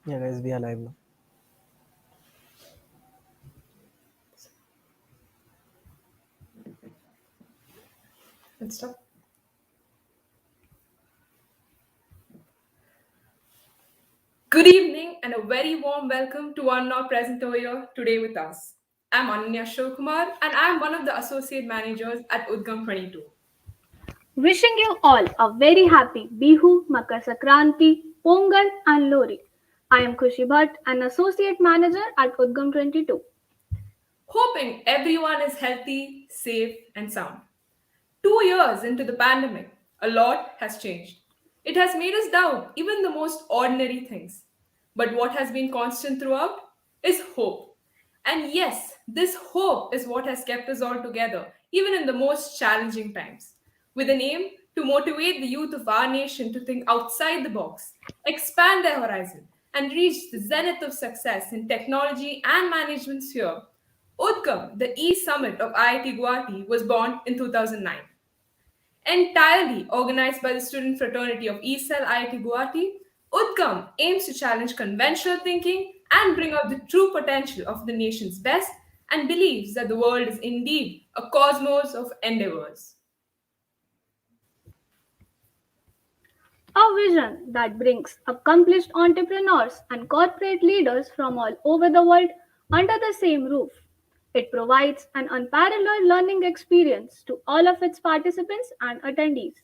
Yeah, guys, we are live now. Let's start. Good evening and a very warm welcome to one now present over here today with us. I'm Ananya Shivkumar and I'm one of the associate managers at UDGAM 22. Wishing you all a very happy Bihu, Makar Sankranti, Pongal and Lori. I am Khushi Bhatt, an associate manager at UDGAM 22. Hoping everyone is healthy, safe, and sound. 2 years into the pandemic, a lot has changed. It has made us doubt even the most ordinary things. But what has been constant throughout is hope. And yes, this hope is what has kept us all together, even in the most challenging times, with an aim to motivate the youth of our nation to think outside the box, expand their horizon, and reach the zenith of success in technology and management sphere. UDGAM, the e-summit of IIT Guwahati, was born in 2009. Entirely organized by the student fraternity of ESL IIT Guwahati, UDGAM aims to challenge conventional thinking and bring out the true potential of the nation's best and believes that the world is indeed a cosmos of endeavors. A vision that brings accomplished entrepreneurs and corporate leaders from all over the world under the same roof. It provides an unparalleled learning experience to all of its participants and attendees.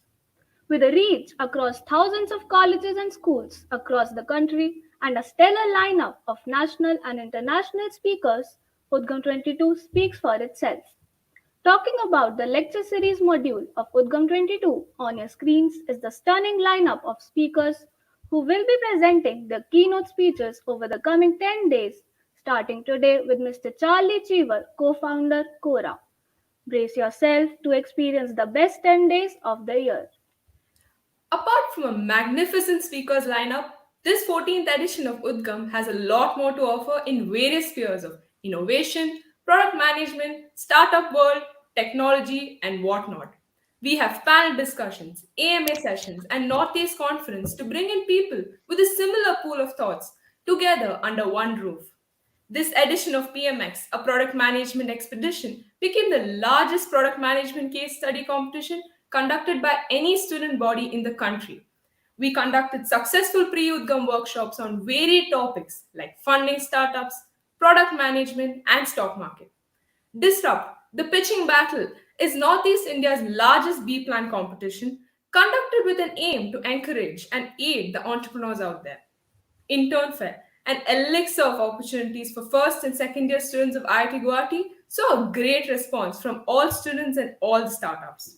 With a reach across thousands of colleges and schools across the country and a stellar lineup of national and international speakers, Udgam 22 speaks for itself. Talking about the lecture series module of Udgam 22, on your screens is the stunning lineup of speakers who will be presenting their keynote speeches over the coming 10 days, starting today with Mr. Charlie Cheever, co-founder Quora. Brace yourself to experience the best 10 days of the year. Apart from a magnificent speakers lineup, this 14th edition of UDGAM has a lot more to offer in various spheres of innovation, product management, startup world, technology, and whatnot. We have panel discussions, AMA sessions, and Northeast Conference to bring in people with a similar pool of thoughts together under one roof. This edition of PMX, a product management expedition, became the largest product management case study competition conducted by any student body in the country. We conducted successful pre-UDGAM workshops on varied topics like funding startups, product management, and stock market. Disrupt, the pitching battle, is Northeast India's largest B plan competition conducted with an aim to encourage and aid the entrepreneurs out there. Intern Fair, an elixir of opportunities for first and second year students of IIT Guwahati, saw a great response from all students and all the startups.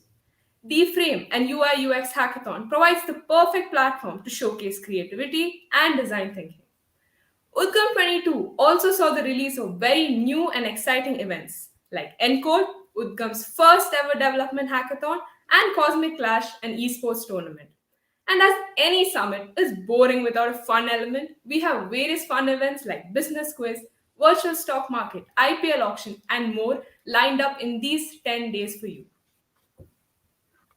D-Frame and UI UX Hackathon provides the perfect platform to showcase creativity and design thinking. UDGAM 22 also saw the release of very new and exciting events like Encode, UDGAM's first ever development hackathon, and Cosmic Clash, an esports tournament. And as any summit is boring without a fun element, we have various fun events like business quiz, virtual stock market, IPL auction, and more lined up in these 10 days for you.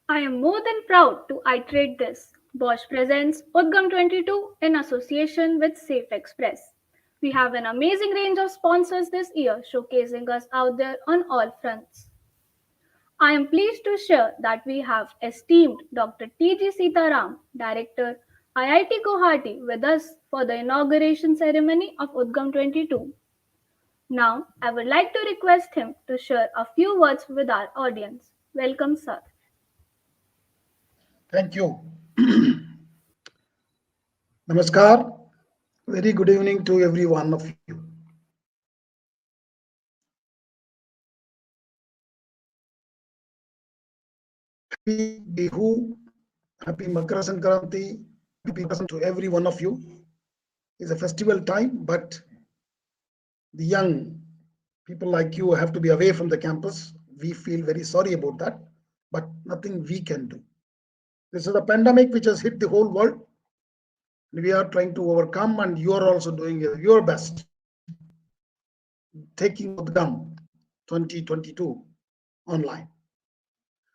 I am more than proud to iterate this. Bosch presents Udgam 22 in association with Safe Express. We have an amazing range of sponsors this year showcasing us out there on all fronts. I am pleased to share that we have esteemed Dr. T.G. Sitaram, Director, IIT Guwahati, with us for the inauguration ceremony of Udgam 22. Now, I would like to request him to share a few words with our audience. Welcome, sir. Thank you. Namaskar. Very good evening to every one of you. Happy Bihu, happy Makar Sankranti, happy present to every one of you. It's a festival time, but the young people like you have to be away from the campus. We feel very sorry about that, but nothing we can do. This is a pandemic which has hit the whole world. We are trying to overcome, and you are also doing your best, taking UDGAM 2022 online.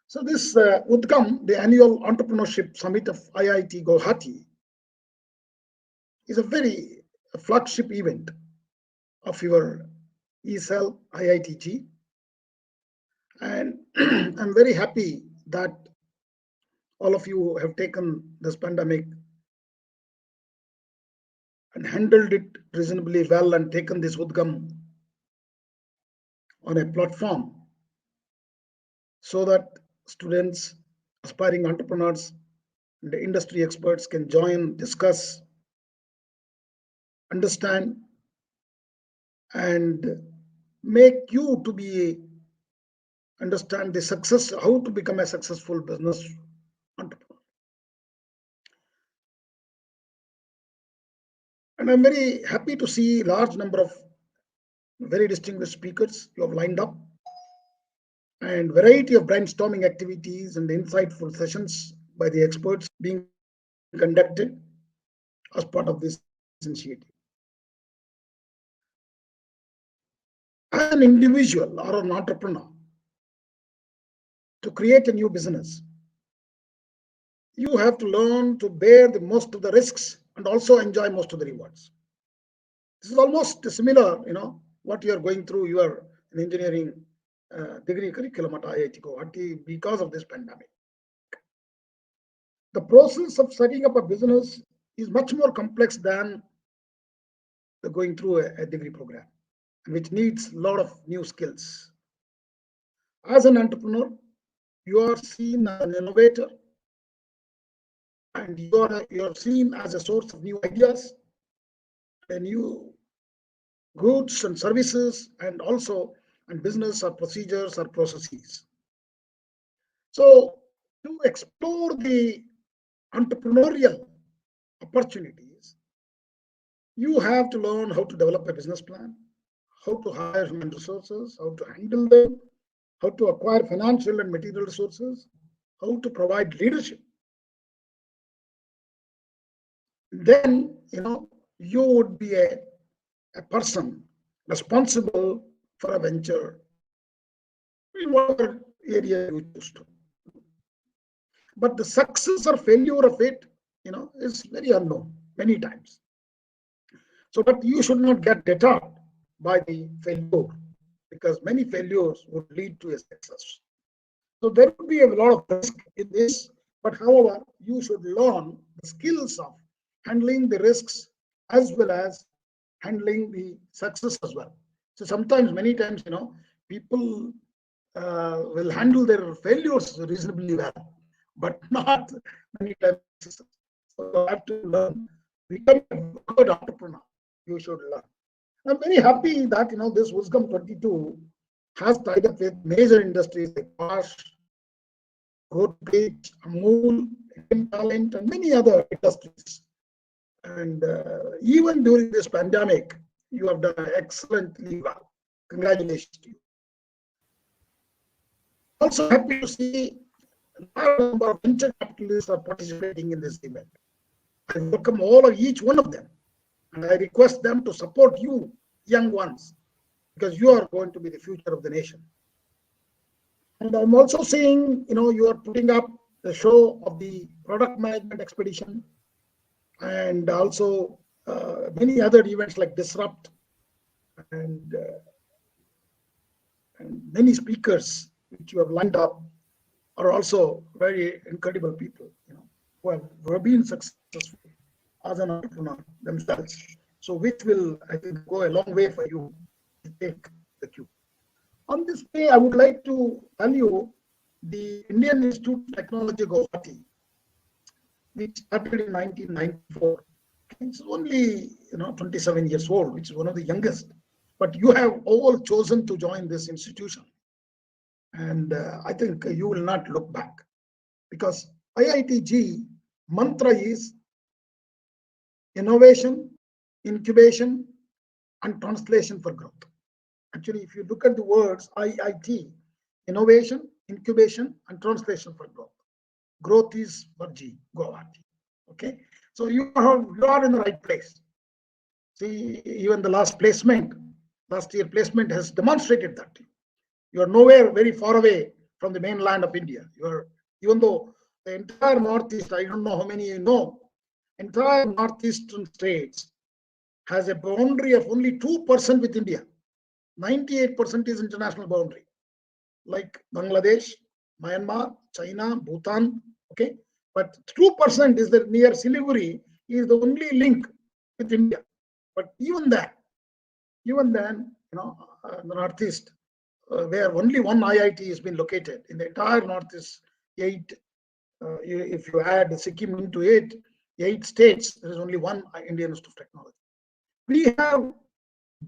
So this UDGAM, the annual entrepreneurship summit of IIT Guwahati, is a very the flagship event of your ESL IITG. And I'm very happy that all of you have taken this pandemic and handled it reasonably well and taken this UDGAM on a platform so that students, aspiring entrepreneurs, and the industry experts can join, discuss, understand, and make you to be understand the success, how to become a successful business entrepreneur. And I'm very happy to see large number of very distinguished speakers you have lined up, and variety of brainstorming activities and insightful sessions by the experts being conducted as part of this initiative. As an individual or an entrepreneur, to create a new business, you have to learn to bear the most of the risks and also enjoy most of the rewards. This is almost similar, what you are going through. You are an engineering degree curriculum at IIT Guwahati because of this pandemic. The process of setting up a business is much more complex than going through a degree program, which needs a lot of new skills. As an entrepreneur, you are seen as an innovator, and you are seen as a source of new ideas, and new goods and services, and also and business or procedures or processes. So to explore the entrepreneurial opportunities, you have to learn how to develop a business plan, how to hire human resources, how to handle them, how to acquire financial and material resources, how to provide leadership. Then, you would be a person responsible for a venture in whatever area you choose to. But the success or failure of it, is very unknown many times. So, but you should not get deterred by the failure, because many failures would lead to a success. So there will be a lot of risk in this, but however, you should learn the skills of handling the risks as well as handling the success as well. So sometimes, many times, people will handle their failures reasonably well, but not many times. So you have to learn, become a good entrepreneur. You should learn. I'm very happy that this UDGAM 22 has tied up with major industries like Bosch, GoToPage, Amul, Indian Talent, and many other industries. And even during this pandemic, you have done excellently well. Congratulations to you. Also happy to see a large number of venture capitalists are participating in this event. I welcome each one of them, and I request them to support you, young ones, because you are going to be the future of the nation. And I'm also seeing, you are putting up the show of the product management expedition, and also many other events like Disrupt, and many speakers which you have lined up are also very incredible people, who have been successful as an entrepreneur themselves. So which will, I think, go a long way for you to take the cue. On this day, I would like to tell you the Indian Institute of Technology Guwahati, which started in 1994. It's only 27 years old, which is one of the youngest. But you have all chosen to join this institution, and I think you will not look back, because IITG mantra is innovation, incubation, and translation for growth. Actually, if you look at the words IIT, innovation, incubation, and translation for growth. Growth is for G, Guwahati. Okay, so you are in the right place. See, even the last year placement has demonstrated that. You are nowhere very far away from the mainland of India. Even though the entire Northeast, I don't know how many you know, entire Northeastern states has a boundary of only 2% with India. 98% is international boundary, like Bangladesh, Myanmar, China, Bhutan. Okay, but 2% is the near Siliguri is the only link with India. But even then, the Northeast, where only one IIT has been located in the entire Northeast, 8. If you add Sikkim into 8 states, there is only one Indian Institute of Technology. We have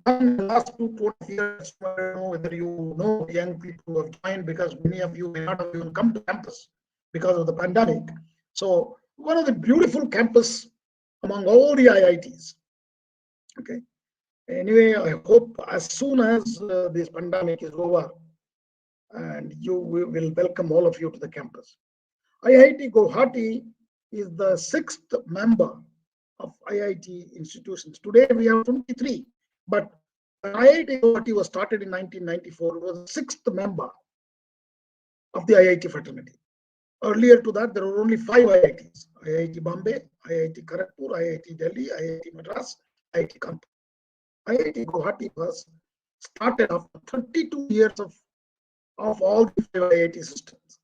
done in the last 2 years. I don't know whether you know young people who have joined, because many of you may not have even come to campus because of the pandemic. So one of the beautiful campus among all the IITs. Okay. Anyway, I hope as soon as this pandemic is over, and we will welcome all of you to the campus. IIT Guwahati is the 6th member of IIT institutions. Today we have 23, but IIT Guwahati was started in 1994. It was the 6th member of the IIT fraternity. Earlier to that, there were only 5 IITs: IIT Bombay, IIT Kharagpur, IIT Delhi, IIT Madras, IIT Kanpur. IIT Guwahati was started after 32 years of all the 5 IIT systems.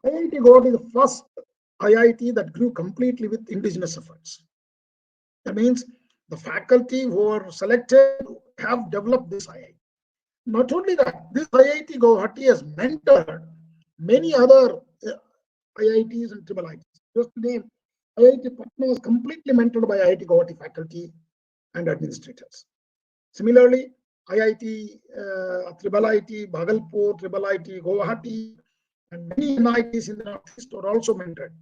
IIT Guwahati is the first IIT that grew completely with indigenous efforts. That means the faculty who are selected have developed this IIT. Not only that, this IIT Guwahati has mentored many other IITs and triple IITs. Just to name, IIT Patna was completely mentored by IIT Guwahati faculty and administrators. Similarly, IIT, triple IIT, Bhagalpur, triple IIT, Guwahati, and many NITs in the Northeast are also mentored.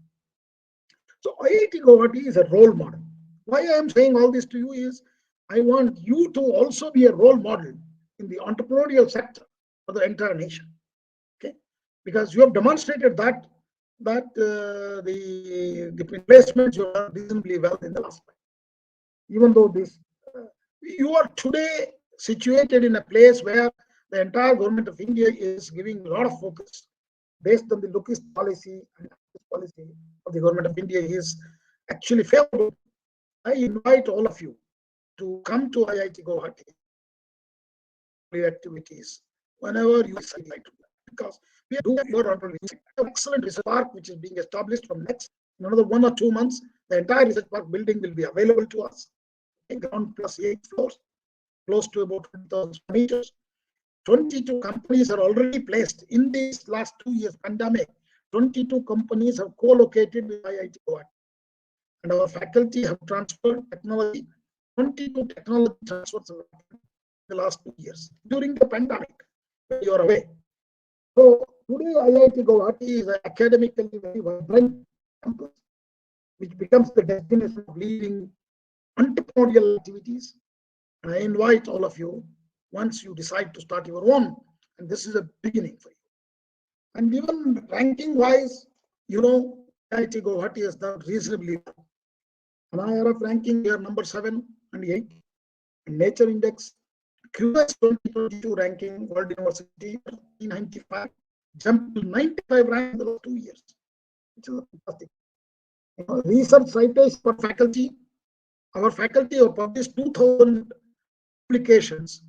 So IIT Guwahati is a role model. Why I am saying all this to you is, I want you to also be a role model in the entrepreneurial sector for the entire nation. Okay, because you have demonstrated that the placements you are reasonably well in the last time. Even though this, you are today situated in a place where the entire government of India is giving a lot of focus based on the Lookist policy, and this policy of the government of India is actually favorable. I invite all of you to come to IIT Guwahati activities whenever you decide like to, because we are doing your excellent research park which is being established from next another 1 or 2 months. The entire research park building will be available to us. Ground plus 8 floors, close to about 20,000 meters. 22 companies are already placed in these last 2 years pandemic. 22 companies have co-located with IIT Guwahati, and our faculty have transferred technology. 22 technology transfers in the last 2 years during the pandemic when you are away. So today IIT Guwahati is an academically very vibrant campus, which becomes the destination of leading entrepreneurial activities. And I invite all of you, once you decide to start your own, and this is a beginning for you. And even ranking wise, IIT Guwahati has done reasonably well. And IRF ranking, we are number 7 and 8. And Nature Index, QS 2022 ranking, World University 95, jumped to 95 rank in the last 2 years, which is fantastic. Research citation for faculty, our faculty have published 2,000 publications.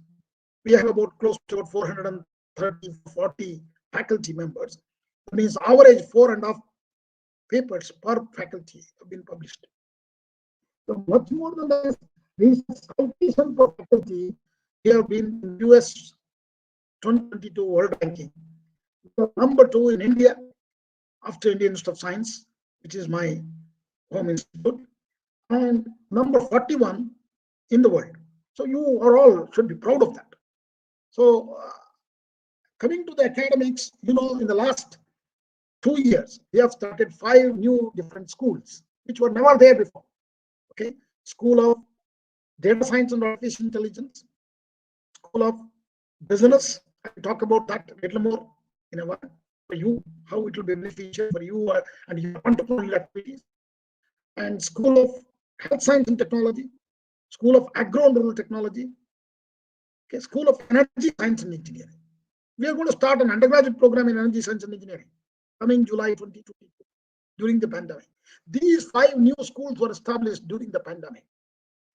We have about close to 430, 40 faculty members. That means average 4.5 papers per faculty have been published. So much more than that, research citation for faculty, we have been in US 2022 world ranking. So number 2 in India, after Indian Institute of Science, which is my home institute, and number 41 in the world. So you are all should be proud of that. So coming to the academics, in the last 2 years, we have started 5 new different schools, which were never there before. Okay, School of Data Science and Artificial Intelligence, School of Business. I will talk about that a little more in a while for you, how it will be beneficial for you and your entrepreneurial activities. And School of Health Science and Technology, School of Agro and Rural Technology, okay, School of Energy Science and Engineering. We are going to start an undergraduate program in Energy Science and Engineering coming July 2022 during the pandemic. These 5 new schools were established during the pandemic.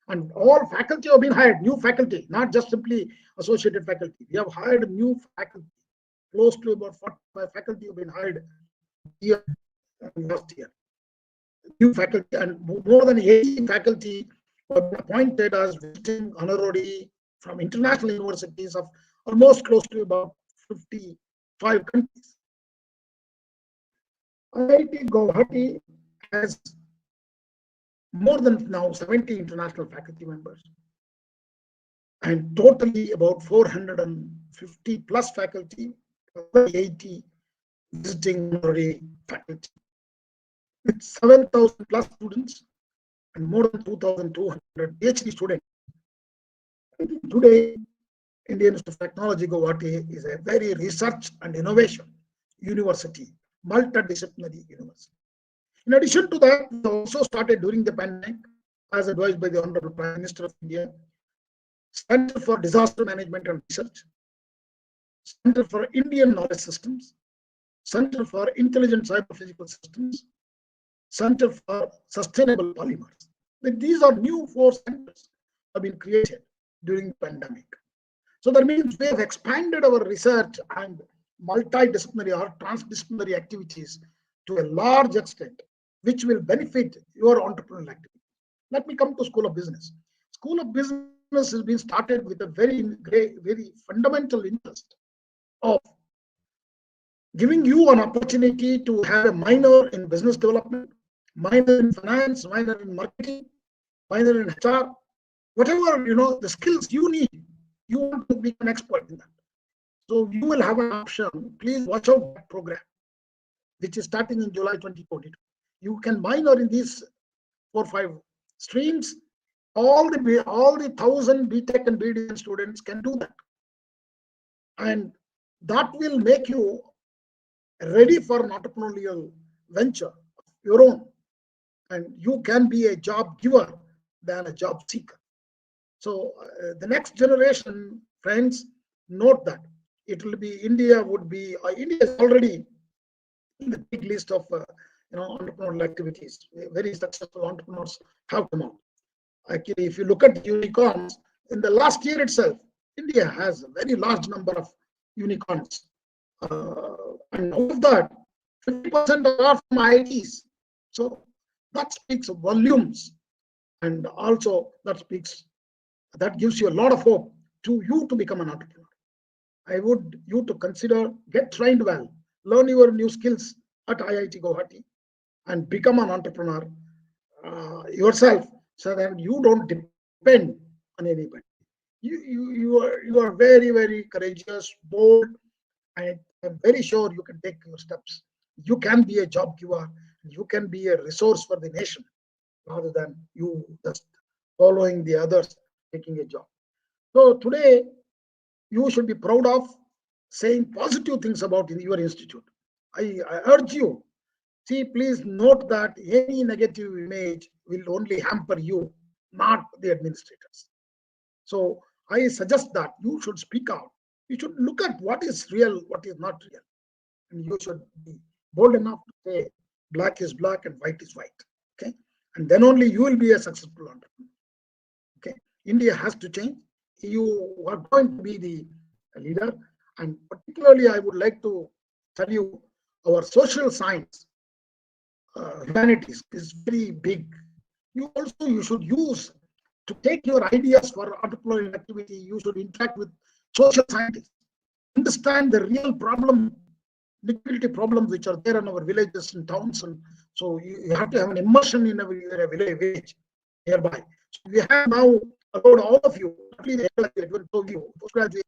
And all faculty have been hired, new faculty, not just simply associated faculty. We have hired new faculty. Close to about 45 faculty have been hired here last year. New faculty, and more than 80 faculty were appointed as visiting honorary from international universities of almost close to about 55 countries. IIT Guwahati has more than now 70 international faculty members, and totally about 450 plus faculty, 80 visiting honorary faculty, with 7,000 plus students and more than 2,200 PhD students. Today, Indian Institute of Technology Guwahati is a very research and innovation university, multidisciplinary university. In addition to that, we also started during the pandemic, as advised by the Honorable Prime Minister of India, Center for Disaster Management and Research, Center for Indian Knowledge Systems, Center for Intelligent Cyber-Physical Systems, Center for Sustainable Polymers. These are new 4 centers have been created during the pandemic. So that means we have expanded our research and multidisciplinary or transdisciplinary activities to a large extent, which will benefit your entrepreneurial activity. Let me come to School of Business. School of Business has been started with a very fundamental interest of giving you an opportunity to have a minor in business development, minor in finance, minor in marketing, minor in HR, whatever the skills you need, you want to become an expert in that. So you will have an option. Please watch out that program, which is starting in July 2022. You can minor in these 4 or 5 streams. All the 1,000 BTech and BDM students can do that, and that will make you ready for an entrepreneurial venture of your own, and you can be a job giver than a job seeker. So the next generation, friends, note that it will be India is already in the big list of entrepreneurial activities. Very successful entrepreneurs have come out. Actually, if you look at unicorns, in the last year itself, India has a very large number of unicorns. And out of that, 50% are from IITs. So that speaks volumes, and also that gives you a lot of hope to you to become an entrepreneur. I would you to consider, get trained well, learn your new skills at IIT Guwahati, and become an entrepreneur yourself, so that you don't depend on anybody. You are very, very courageous, bold, and I'm very sure you can take your steps. You can be a job giver. You can be a resource for the nation, rather than you just following the others taking a job. So today, you should be proud of saying positive things about your institute. I urge you, please note that any negative image will only hamper you, not the administrators. So I suggest that you should speak out. You should look at what is real, what is not real. And you should be bold enough to say black is black and white is white. Okay. And then only you will be a successful entrepreneur. Okay. India has to change. You are going to be the leader. And particularly, I would like to tell you, our social science, humanities is very big. You should use to take your ideas for entrepreneurial activity. You should interact with social scientists, understand the real problem, liquidity problems which are there in our villages and towns, and so you have to have an immersion in a village nearby. So we have now allowed all of you, postgraduate,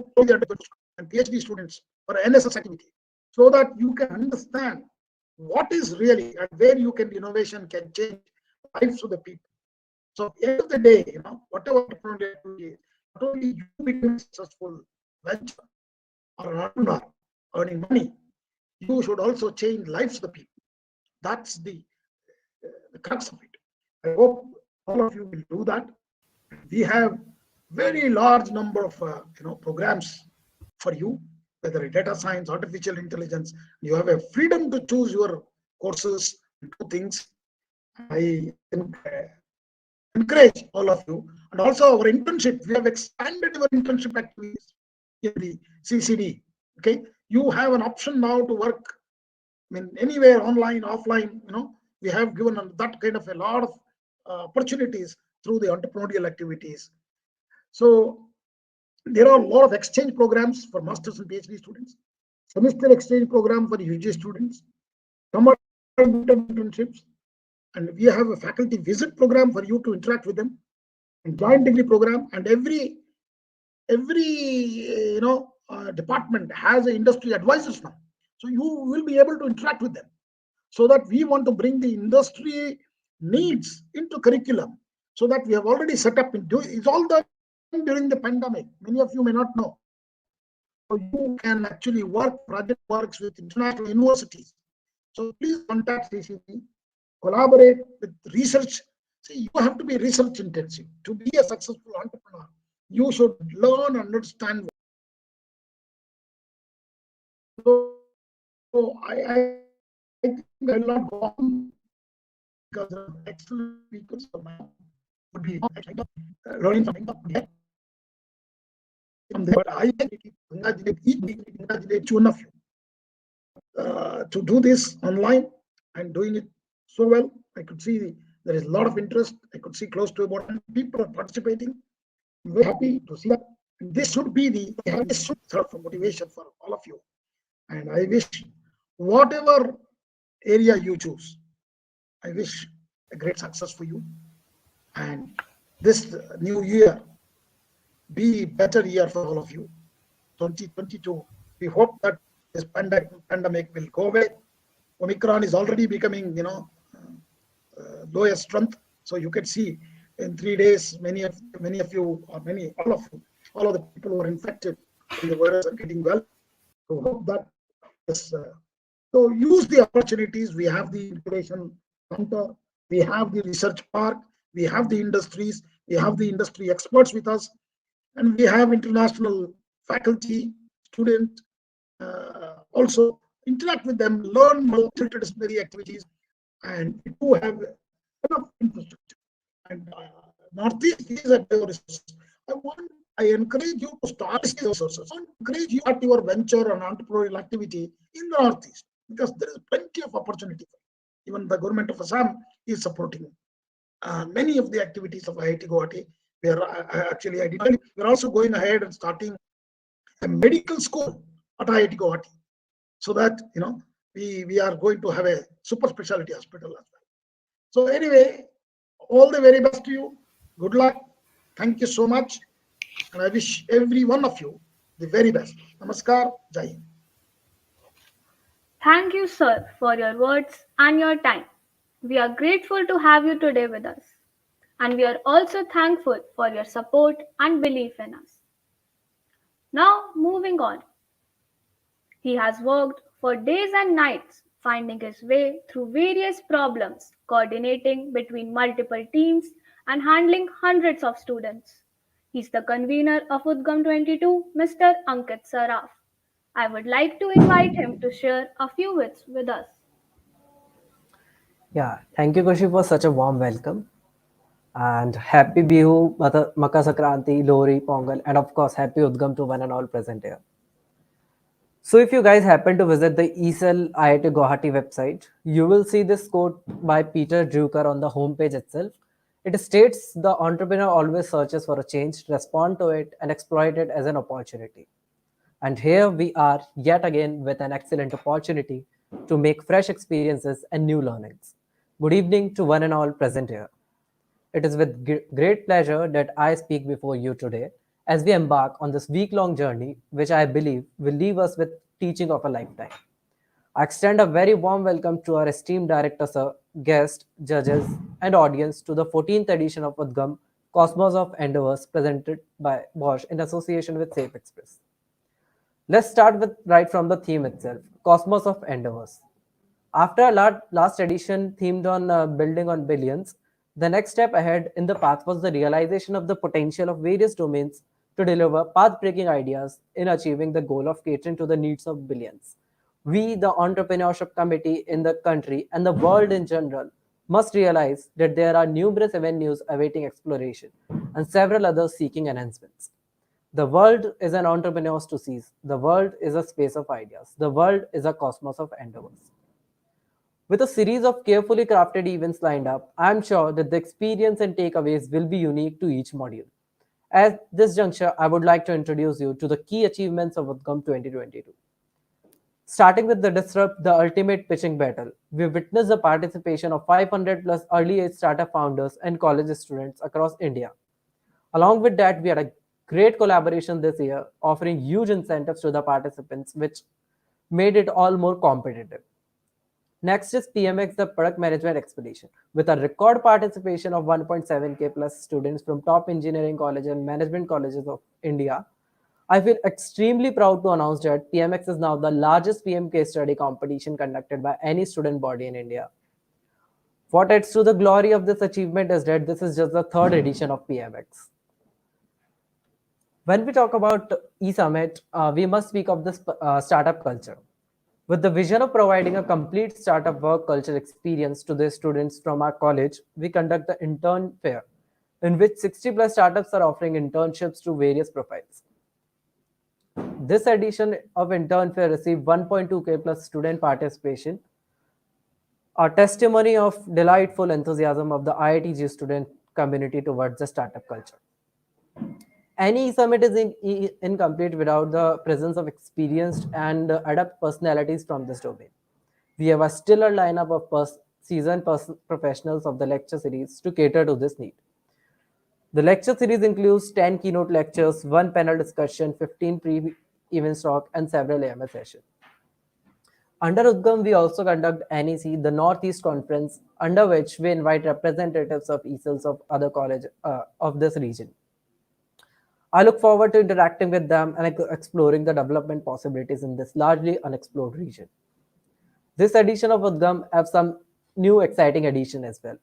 and PhD students for NSS activity, so that you can understand what is really and where innovation can change lives of the people. So at the end of the day, whatever entrepreneurial activity is, not only you become a successful venture or an entrepreneur earning money, you should also change lives of the people. That's the crux of it. I hope all of you will do that. We have very large number of programs for you, whether data science, artificial intelligence. You have a freedom to choose your courses and do things. I encourage all of you. And also our internship, we have expanded our internship activities in the CCD. Okay, you have an option now to work, I mean, anywhere, online, offline. We have given that kind of a lot of opportunities through the entrepreneurial activities. So there are a lot of exchange programs for masters and PhD students, semester exchange program for UG students, summer internships, and we have a faculty visit program for you to interact with them, and joint degree program, and every department has industry advisors now, so you will be able to interact with them. So that we want to bring the industry needs into curriculum, so that we have already set up it's all done during the pandemic. Many of you may not know. So you can actually work project works with international universities. So please contact CCC, collaborate with research. See, you have to be research intensive to be a successful entrepreneur. You should learn and understand. So I think I will not go on because there are excellent speakers. So my would be learning something from there. But I congratulate one of you to do this online and doing it so well. I could see there is a lot of interest. I could see close to about 100 people are participating. I'm very happy to see that. And this should be this should serve for motivation for all of you. And I wish whatever area you choose, I wish a great success for you. And this new year be a better year for all of you. 2022. We hope that this pandemic will go away. Omicron is already becoming, lowest strength. So you can see in 3 days, many of you, or all of the people who are infected with the virus are getting well. So hope that this. So use the opportunities. We have the incubation center, we have the research park, we have the industries, we have the industry experts with us, and we have international faculty, student. Also interact with them, learn multidisciplinary activities, and we do have enough infrastructure. And Northeast is at your resources. I encourage you to start these resources. I encourage you at your venture and entrepreneurial activity in the Northeast, because there is plenty of opportunity. Even the government of Assam is supporting many of the activities of IIT Guwahati. We're also going ahead and starting a medical school at IIT Guwahati, so that we are going to have a super specialty hospital as well. So anyway, all the very best to you. Good luck. Thank you so much, and I wish every one of you the very best. Namaskar. Jai Hind. Thank you, sir, for your words and your time. We are grateful to have you today with us. And we are also thankful for your support and belief in us. Now, moving on. He has worked for days and nights, finding his way through various problems, coordinating between multiple teams, and handling hundreds of students. He's the convener of UDGAM 22, Mr. Ankit Saraf. I would like to invite him to share a few words with us. Yeah, thank you, Kushi, for such a warm welcome. And happy Bihu, Makar Sankranti, Lohri, Pongal, and of course, happy Udgam to one and all present here. So if you guys happen to visit the ESL IIT Guwahati website, you will see this quote by Peter Drucker on the homepage itself. It states, the entrepreneur always searches for a change, respond to it, and exploit it as an opportunity. And here we are yet again with an excellent opportunity to make fresh experiences and new learnings. Good evening to one and all present here. It is with great pleasure that I speak before you today as we embark on this week-long journey, which I believe will leave us with teaching of a lifetime. I extend a very warm welcome to our esteemed director, sir, guests, judges, and audience to the 14th edition of UDGAM Cosmos of Endeavors presented by Bosch in association with Safe Express. Let's start with right from the theme itself, Cosmos of Endeavors. After our last edition themed on building on billions, the next step ahead in the path was the realization of the potential of various domains to deliver path-breaking ideas in achieving the goal of catering to the needs of billions. We, the entrepreneurship committee in the country and the world in general, must realize that there are numerous avenues awaiting exploration, and several others seeking enhancements. The world is an entrepreneur's to seize. The world is a space of ideas. The world is a cosmos of endeavors. With a series of carefully crafted events lined up, I'm sure that the experience and takeaways will be unique to each module. At this juncture, I would like to introduce you to the key achievements of UDGAM 2022. Starting with the Disrupt, the ultimate pitching battle, we witnessed the participation of 500 plus early age startup founders and college students across India. Along with that, we had a great collaboration this year, offering huge incentives to the participants, which made it all more competitive. Next is PMX, the Product Management Expedition, with a record participation of 1.7K plus students from top engineering colleges and management colleges of India. I feel extremely proud to announce that PMX is now the largest PM case study competition conducted by any student body in India. What adds to the glory of this achievement is that this is just the third edition of PMX. When we talk about eSummit, we must speak of this startup culture. With the vision of providing a complete startup work culture experience to the students from our college, we conduct the intern fair, in which 60 plus startups are offering internships to various profiles. This edition of intern fair received 1.2K plus student participation, a testimony of delightful enthusiasm of the IITG student community towards the startup culture. Any summit is incomplete without the presence of experienced and adept personalities from this domain. We have a stellar lineup of seasoned professionals of the lecture series to cater to this need. The lecture series includes 10 keynote lectures, 1 panel discussion, 15 pre-event talk, and several AMS sessions. Under UDGAM, we also conduct NEC, the Northeast Conference, under which we invite representatives of ESLs of other colleges of this region. I look forward to interacting with them and exploring the development possibilities in this largely unexplored region. This edition of UDGAM has some new exciting additions as well.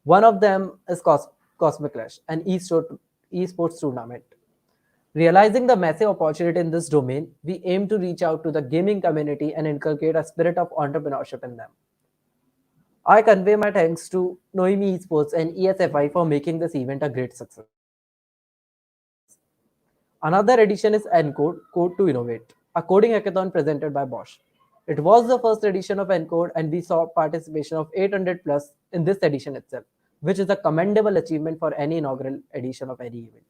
One of them is Cosmic Clash, an esports tournament. Realizing the massive opportunity in this domain, we aim to reach out to the gaming community and inculcate a spirit of entrepreneurship in them. I convey my thanks to Noemi Esports and ESFI for making this event a great success. Another edition is ENCODE, Code to Innovate, a coding hackathon presented by Bosch. It was the first edition of ENCODE and we saw participation of 800 plus in this edition itself, which is a commendable achievement for any inaugural edition of any event.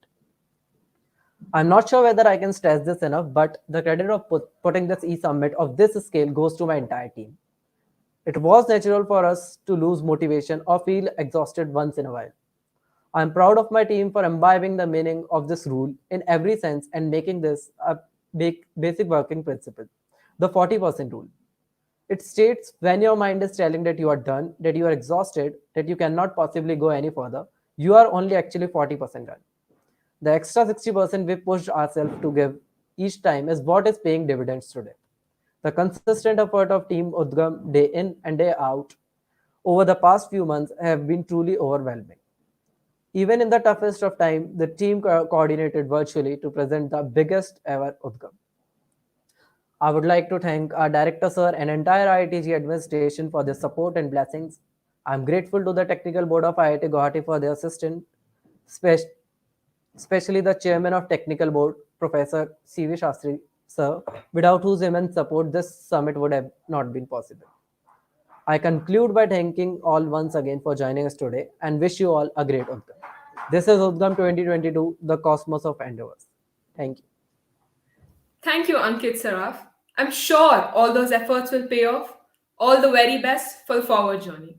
I'm not sure whether I can stress this enough, but the credit of putting this e-summit of this scale goes to my entire team. It was natural for us to lose motivation or feel exhausted once in a while. I'm proud of my team for imbibing the meaning of this rule in every sense and making this a basic working principle, the 40% rule. It states when your mind is telling that you are done, that you are exhausted, that you cannot possibly go any further, you are only actually 40% done. The extra 60% we pushed ourselves to give each time is what is paying dividends today. The consistent effort of Team UDGAM day in and day out over the past few months have been truly overwhelming. Even in the toughest of time, the team coordinated virtually to present the biggest ever UDGAM. I would like to thank our director, sir, and entire IITG administration for their support and blessings. I'm grateful to the technical board of IIT Guwahati for their assistance, especially the chairman of technical board, Professor C.V. Shastri, sir, without whose immense support, this summit would have not been possible. I conclude by thanking all once again for joining us today and wish you all a great UDGAM. This is UDGAM 2022, the cosmos of endeavors. Thank you. Thank you, Ankit Saraf. I'm sure all those efforts will pay off. All the very best for the forward journey.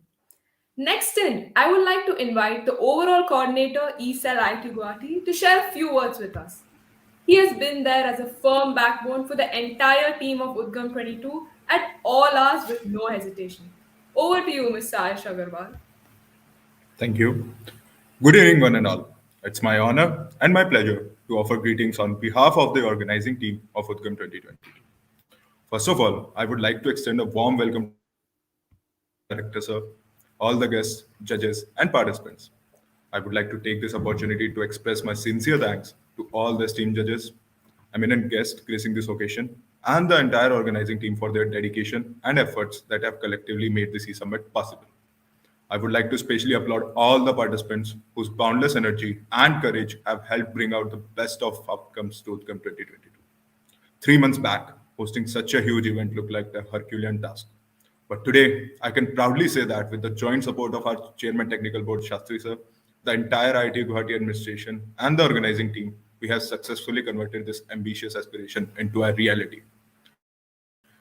Next in, I would like to invite the overall coordinator, ESL IIT Guwahati, to share a few words with us. He has been there as a firm backbone for the entire team of UDGAM 22 at all hours with no hesitation. Over to you, Mr. Ayush Agarwal. Thank you. Good evening, one and all. It's my honor and my pleasure to offer greetings on behalf of the organizing team of UDGAM 2022. First of all, I would like to extend a warm welcome to the director, sir, all the guests, judges, and participants. I would like to take this opportunity to express my sincere thanks to all the esteemed judges, eminent guests gracing this occasion, and the entire organizing team for their dedication and efforts that have collectively made this e-summit possible. I would like to specially applaud all the participants whose boundless energy and courage have helped bring out the best of outcomes to UDGAM 2022. 3 months back, hosting such a huge event looked like a Herculean task. But today, I can proudly say that with the joint support of our Chairman Technical Board, Shastri Sir, the entire IIT Guwahati administration, and the organizing team, we have successfully converted this ambitious aspiration into a reality.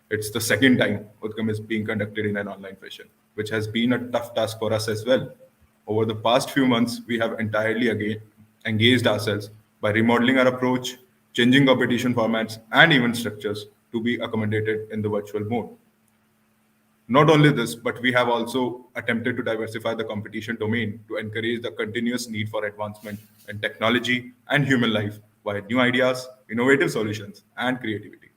It's the second time UDGAM is being conducted in an online fashion, which has been a tough task for us as well. Over the past few months, we have entirely again engaged ourselves by remodeling our approach, changing competition formats, and event structures to be accommodated in the virtual mode. Not only this, but we have also attempted to diversify the competition domain to encourage the continuous need for advancement in technology and human life via new ideas, innovative solutions, and creativity.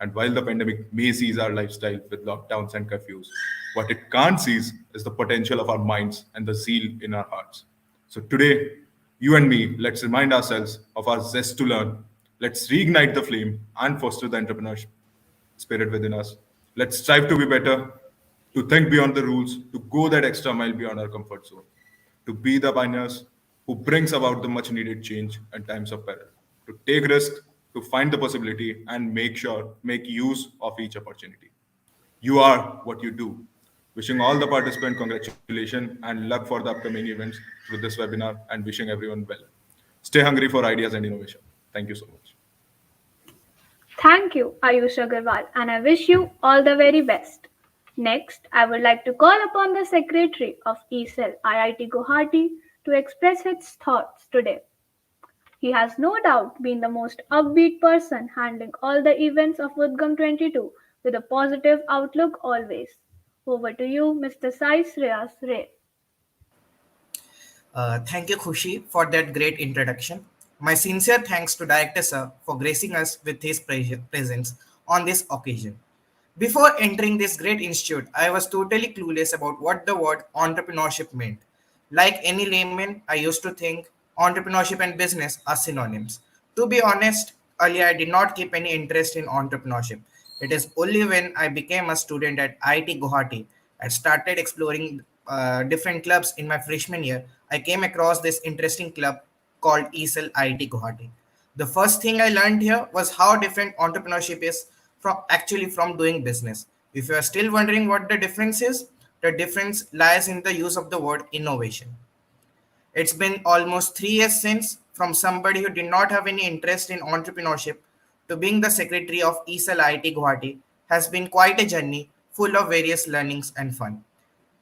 And while the pandemic may seize our lifestyle with lockdowns and curfews, what it can't seize is the potential of our minds and the zeal in our hearts. So today, you and me, let's remind ourselves of our zest to learn. Let's reignite the flame and foster the entrepreneurship spirit within us. Let's strive to be better, to think beyond the rules, to go that extra mile beyond our comfort zone, to be the pioneers who brings about the much needed change in times of peril, to take risks, to find the possibility and make use of each opportunity. You are what you do. Wishing all the participants congratulations and luck for the upcoming events through this webinar and wishing everyone well. Stay hungry for ideas and innovation. Thank you so much. Thank you, Ayush Agarwal, and I wish you all the very best. Next, I would like to call upon the Secretary of ESEL IIT Guwahati to express his thoughts today. He has no doubt been the most upbeat person handling all the events of UDGAM 22 with a positive outlook always. Over to you, Mr. Sai Shreyas Ray. Thank you, Khushi, for that great introduction. My sincere thanks to Director Sir for gracing us with his presence on this occasion. Before entering this great institute, I was totally clueless about what the word entrepreneurship meant. Like any layman, I used to think entrepreneurship and business are synonyms. To be honest, earlier I did not keep any interest in entrepreneurship. It is only when I became a student at IIT Guwahati and started exploring different clubs in my freshman year, I came across this interesting club called ESEL IIT Guwahati. The first thing I learned here was how different entrepreneurship is from doing business. If you are still wondering what the difference is, the difference lies in the use of the word innovation. It's been almost 3 years since, from somebody who did not have any interest in entrepreneurship to being the secretary of ESEL IIT Guwahati, has been quite a journey full of various learnings and fun.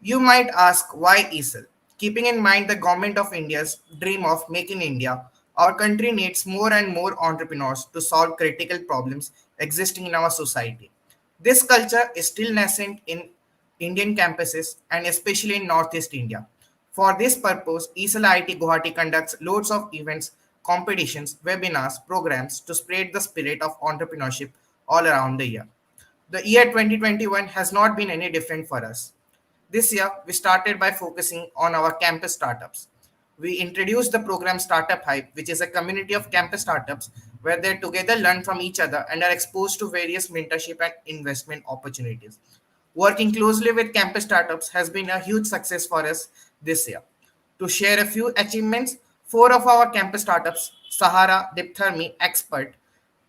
You might ask why ESEL? Keeping in mind the government of India's dream of Make in India, our country needs more and more entrepreneurs to solve critical problems existing in our society. This culture is still nascent in Indian campuses and especially in Northeast India. For this purpose, ESEL IIT Guwahati conducts loads of events, competitions, webinars, programs to spread the spirit of entrepreneurship all around the year. The year 2021 has not been any different for us. This year, we started by focusing on our campus startups. We introduced the program Startup Hype, which is a community of campus startups where they together learn from each other and are exposed to various mentorship and investment opportunities. Working closely with campus startups has been a huge success for us this year. To share a few achievements, 4 of our campus startups, Sahara, Dipthermy, Expert,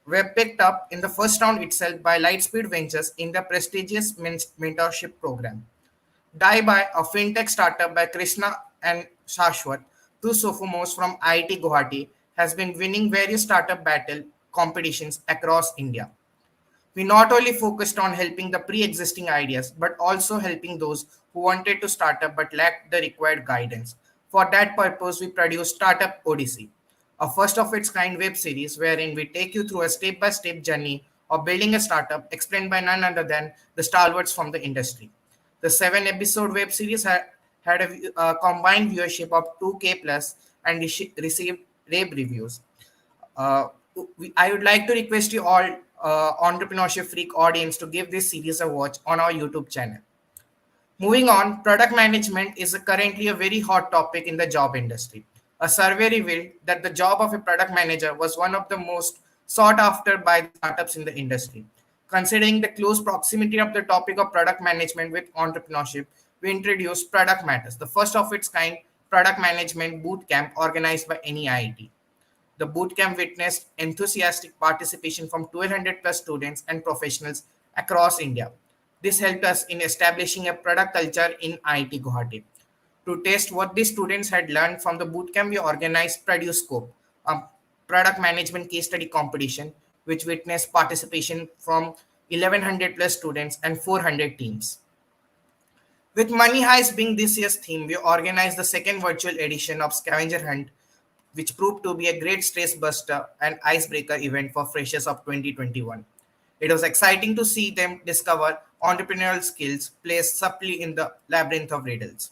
were picked up in the first round itself by Lightspeed Ventures in the prestigious mentorship program. Daibai, a fintech startup by Krishna and Shashwat, two sophomores from IIT Guwahati, has been winning various startup battle competitions across India. We not only focused on helping the pre-existing ideas, but also helping those who wanted to start up but lacked the required guidance. For that purpose, we produced Startup Odyssey, a first of its kind web series wherein we take you through a step-by-step journey of building a startup explained by none other than the stalwarts from the industry. The 7-episode web series had a combined viewership of 2K plus and received rave reviews. Uh, I would like to request you all, entrepreneurship freak audience, to give this series a watch on our YouTube channel. Moving on, product management is currently a very hot topic in the job industry. A survey revealed that the job of a product manager was one of the most sought after by the startups in the industry. Considering the close proximity of the topic of product management with entrepreneurship, we introduced Product Matters, the first of its kind product management boot camp organized by any IIT. The bootcamp witnessed enthusiastic participation from 1,200 plus students and professionals across India. This helped us in establishing a product culture in IIT Guwahati. To test what the students had learned from the bootcamp, we organized Produce Scope, a product management case study competition, which witnessed participation from 1,100 plus students and 400 teams. With Money Heist being this year's theme, we organized the second virtual edition of Scavenger Hunt, which proved to be a great stress buster and icebreaker event for freshers of 2021. It was exciting to see them discover entrepreneurial skills placed subtly in the labyrinth of riddles.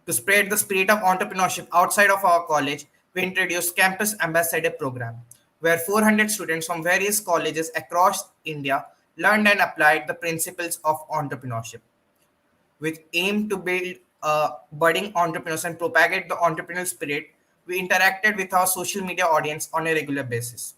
To spread the spirit of entrepreneurship outside of our college, we introduced Campus Ambassador Program, where 400 students from various colleges across India learned and applied the principles of entrepreneurship with aim to build budding entrepreneurs and propagate the entrepreneurial spirit. We interacted with our social media audience on a regular basis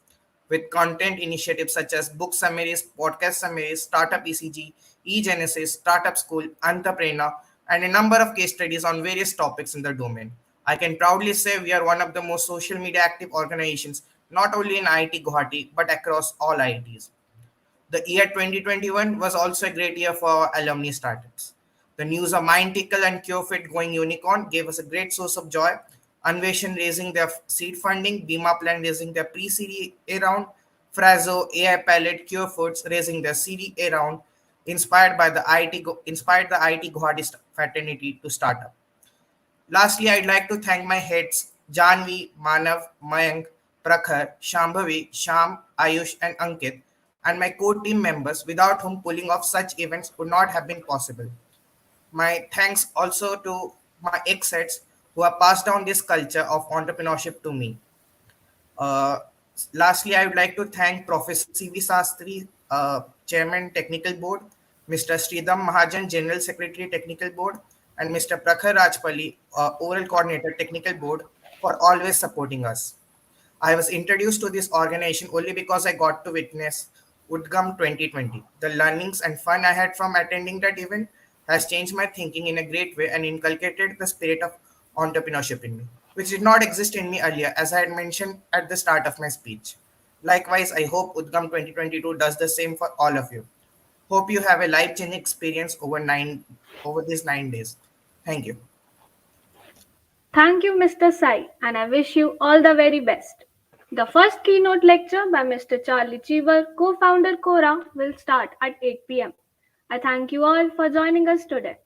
with content initiatives such as book summaries, podcast summaries, startup ECG, eGenesis, startup school, entrepreneur, and a number of case studies on various topics in the domain. I can proudly say we are one of the most social media active organizations, not only in IIT Guwahati, but across all IITs. The year 2021 was also a great year for alumni startups. The news of Mindtickle and CureFit going unicorn gave us a great source of joy. Anveshan raising their seed funding, Bima Plan raising their pre-Series A round, Frazo, AI Pilot, Cure Foods raising their Series A round, inspired the IT Guwahati fraternity to start up. Lastly, I'd like to thank my heads Janvi, Manav, Mayank, Prakhar, Shambhavi, Sham, Ayush, and Ankit, and my core team members, without whom pulling off such events would not have been possible. My thanks also to my ex-heads who have passed down this culture of entrepreneurship to me. Uh, Lastly, I would like to thank Professor C.V. Sastry, Chairman Technical Board, Mr. Sridham Mahajan, General Secretary Technical Board, and Mr. Prakhar Rajpalli, Oral Coordinator Technical Board, for always supporting us. I was introduced to this organization only because I got to witness UDGAM 2020. The learnings and fun I had from attending that event has changed my thinking in a great way and inculcated the spirit of entrepreneurship in me, which did not exist in me earlier, as I had mentioned at the start of my speech. Likewise, I hope UDGAM 2022 does the same for all of you. Hope you have a life-changing experience over these 9 days. Thank you. Thank you, Mr. Sai, and I wish you all the very best. The first keynote lecture by Mr. Charlie Cheever, co founder Quora, will start at 8 pm. I thank you all for joining us today.